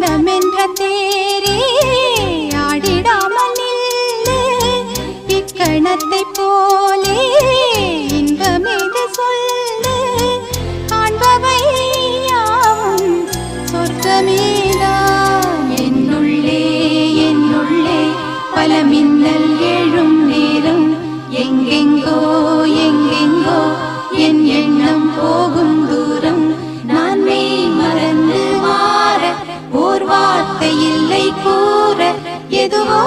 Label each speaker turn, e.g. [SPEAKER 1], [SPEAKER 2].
[SPEAKER 1] மனமென்ற தேரே ஆடிடாமல் நில்லு இக்கணத்தை போலே இன்பமேது சொல்லு காண்பவை யாவும் சொர்க்கமேதான் என்னுள்ளே என்னுள்ளே பல மின்னல் எழும் நேரம் எங்கெங்கோ எங்கெங்கோ என் எண்ணம் போகும் தூரம் நான் மெய் மறந்து மாற ஓர் வார்த்தை இல்லை கூற எதுவோ